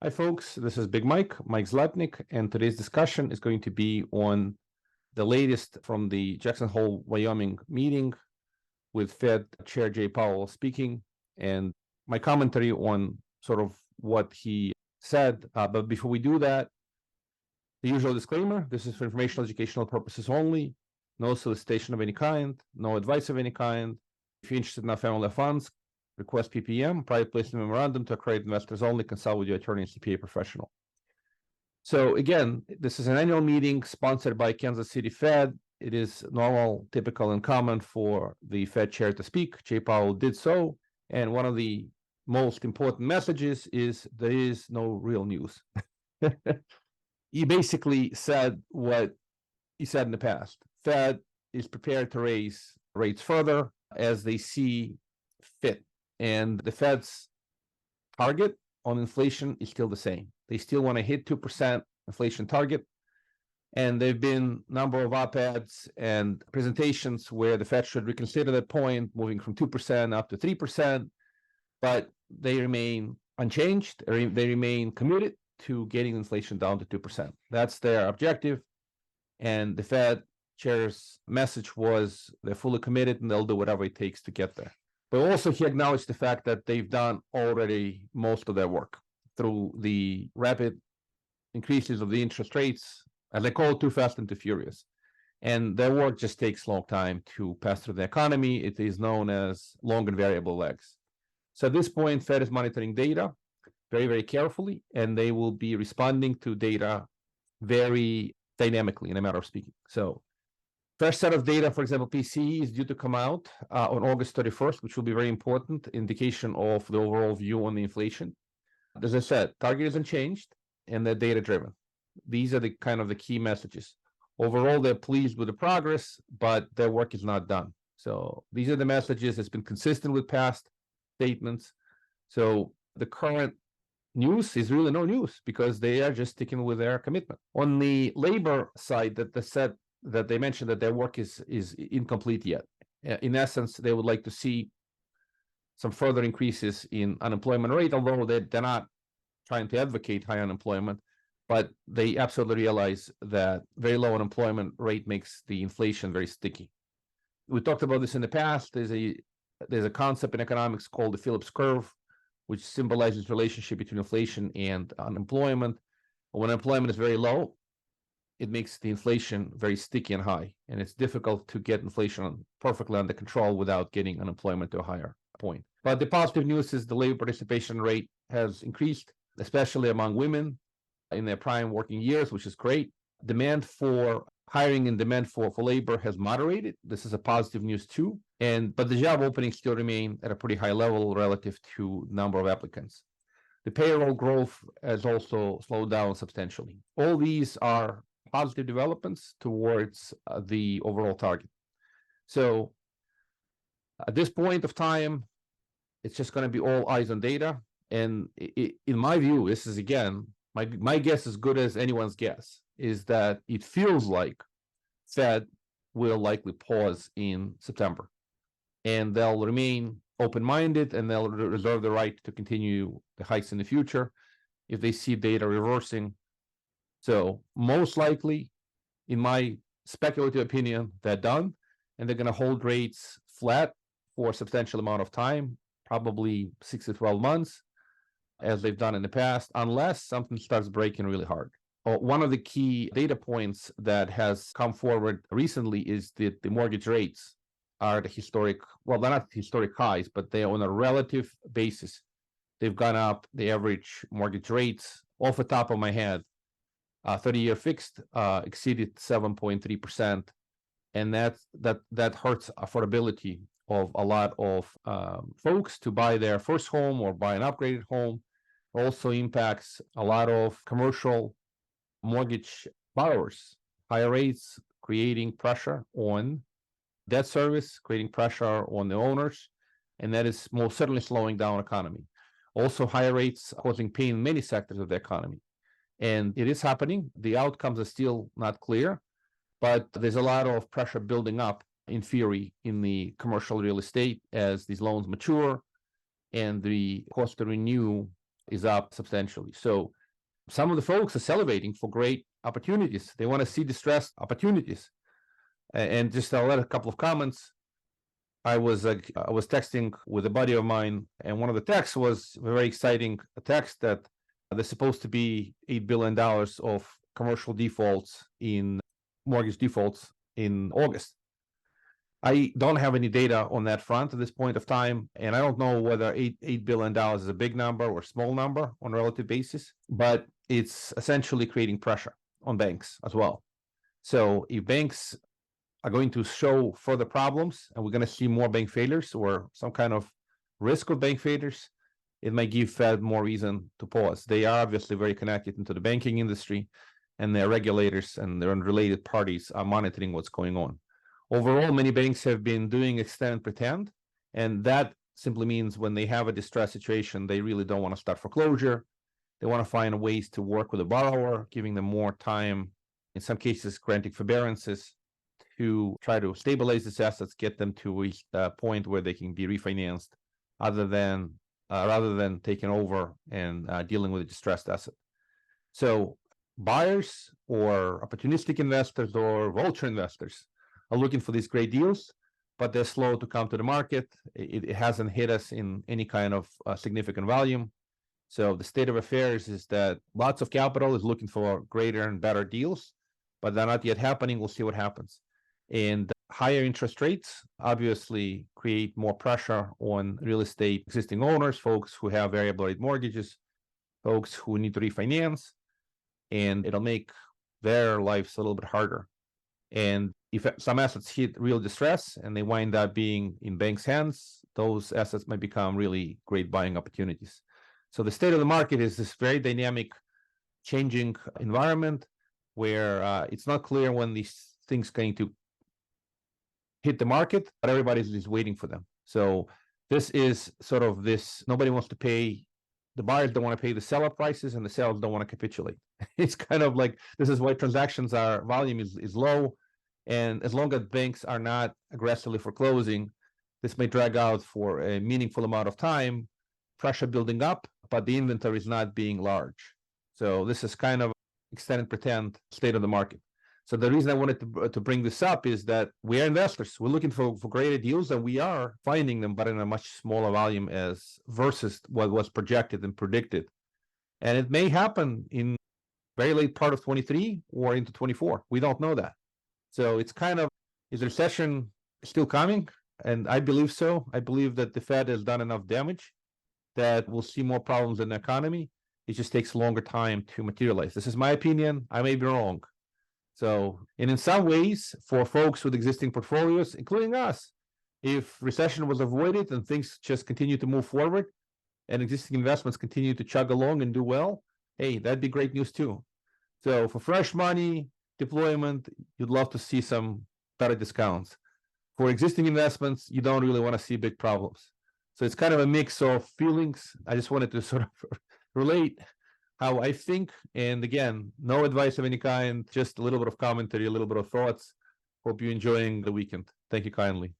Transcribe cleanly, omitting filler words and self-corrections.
Hi, folks. This is Big Mike Zlatnik, and today's discussion is going to be on the latest from the Jackson Hole, Wyoming meeting with Fed Chair Jay Powell speaking, and my commentary on sort of what he said. But before we do that, the usual disclaimer: this is for informational, educational purposes only. No solicitation of any kind, no advice of any kind. If you're interested in our family funds, request PPM, private placement memorandum to accredit investors only. Consult with your attorney and CPA professional. So again, this is an annual meeting sponsored by Kansas City Fed. It is normal, typical, and common for the Fed chair to speak. Jay Powell did so. And one of the most important messages is there is no real news. He basically said what he said in the past. Fed is prepared to raise rates further as they see fit. And the Fed's target on inflation is still the same. They still want to hit 2% inflation target. And there have been a number of op-eds and presentations where the Fed should reconsider that point, moving from 2% up to 3%. But they remain unchanged. They remain committed to getting inflation down to 2%. That's their objective. And the Fed chair's message was they're fully committed and they'll do whatever it takes to get there. But also he acknowledged the fact that they've done already most of their work through the rapid increases of the interest rates, as they call it, too fast and too furious. And their work just takes a long time to pass through the economy. It is known as long and variable lags. So at this point, Fed is monitoring data very, very carefully, and they will be responding to data very dynamically, in a matter of speaking. So first set of data, for example, PCE is due to come out on August 31st, which will be very important indication of the overall view on the inflation. As I said, target isn't changed, and they're data-driven. These are the kind of the key messages. Overall, they're pleased with the progress, but their work is not done. So these are the messages. It's been consistent with past statements. So the current news is really no news because they are just sticking with their commitment. On the labor side, that they mentioned that their work is incomplete yet. In essence, they would like to see some further increases in unemployment rate, although they're not trying to advocate high unemployment, but they absolutely realize that very low unemployment rate makes the inflation very sticky. We talked about this in the past. There's a concept in economics called the Phillips curve, which symbolizes the relationship between inflation and unemployment. When unemployment is very low, it makes the inflation very sticky and high, and it's difficult to get inflation perfectly under control without getting unemployment to a higher point. But the positive news is the labor participation rate has increased, especially among women in their prime working years, which is great. Demand for hiring and demand for labor has moderated. This is a positive news too. But the job openings still remain at a pretty high level relative to number of applicants. The payroll growth has also slowed down substantially. All these are positive developments towards the overall target. So at this point of time, it's just going to be all eyes on data. And in my view, this is, again, my guess as good as anyone's guess, is that it feels like Fed will likely pause in September. And they'll remain open-minded, and they'll reserve the right to continue the hikes in the future if they see data reversing. So most likely, in my speculative opinion, they're done, and they're going to hold rates flat for a substantial amount of time, probably 6 to 12 months, as they've done in the past, unless something starts breaking really hard. One of the key data points that has come forward recently is that the mortgage rates are the historic, well, they're not historic highs, but they are on a relative basis. They've gone up. The average mortgage rates, off the top of my head, 30-year fixed exceeded 7.3%, and that hurts affordability of a lot of folks to buy their first home or buy an upgraded home. Also impacts a lot of commercial mortgage borrowers. Higher rates creating pressure on debt service, creating pressure on the owners, and that is most certainly slowing down economy. Also, higher rates causing pain in many sectors of the economy. And it is happening. The outcomes are still not clear, but there's a lot of pressure building up, in theory, in the commercial real estate as these loans mature and the cost to renew is up substantially. So some of the folks are salivating for great opportunities. They want to see distressed opportunities. And just I'll let a couple of comments. I was texting with a buddy of mine, and one of the texts was a very exciting text that there's supposed to be $8 billion of commercial defaults in mortgage defaults in August. I don't have any data on that front at this point of time, and I don't know whether $8 billion is a big number or a small number on a relative basis, but it's essentially creating pressure on banks as well. So if banks are going to show further problems and we're going to see more bank failures or some kind of risk of bank failures, it might give Fed more reason to pause. They are obviously very connected into the banking industry, and their regulators and their unrelated parties are monitoring what's going on. Overall, many banks have been doing extend and pretend, and that simply means when they have a distressed situation, they really don't want to start foreclosure. They want to find ways to work with the borrower, giving them more time, in some cases granting forbearances to try to stabilize these assets, get them to a point where they can be refinanced rather than taking over and dealing with a distressed asset. So buyers or opportunistic investors or vulture investors are looking for these great deals, but they're slow to come to the market. It hasn't hit us in any kind of significant volume. So the state of affairs is that lots of capital is looking for greater and better deals, but they're not yet happening. We'll see what happens. And higher interest rates obviously create more pressure on real estate existing owners, folks who have variable rate mortgages, folks who need to refinance, and it'll make their lives a little bit harder. And if some assets hit real distress and they wind up being in banks' hands, those assets might become really great buying opportunities. So the state of the market is this very dynamic, changing environment where it's not clear when these things are going to hit the market, but everybody's waiting for them. So this is sort of this, nobody wants to pay, the buyers don't want to pay the seller prices and the sellers don't want to capitulate. It's kind of like, this is why volume is low. And as long as banks are not aggressively foreclosing, this may drag out for a meaningful amount of time, pressure building up, but the inventory is not being large. So this is kind of extend and pretend state of the market. So the reason I wanted to bring this up is that we are investors. We're looking for greater deals, and we are finding them, but in a much smaller volume as versus what was projected and predicted. And it may happen in very late part of 23 or into 24. We don't know that. So it's kind of, is the recession still coming? And I believe so. I believe that the Fed has done enough damage that we'll see more problems in the economy. It just takes a longer time to materialize. This is my opinion. I may be wrong. So, and in some ways, for folks with existing portfolios, including us, if recession was avoided and things just continue to move forward and existing investments continue to chug along and do well, hey, that'd be great news too. So for fresh money deployment, you'd love to see some better discounts. For existing investments, you don't really want to see big problems. So it's kind of a mix of feelings. I just wanted to sort of relate how I think, and again, no advice of any kind, just a little bit of commentary, a little bit of thoughts. Hope you're enjoying the weekend. Thank you kindly.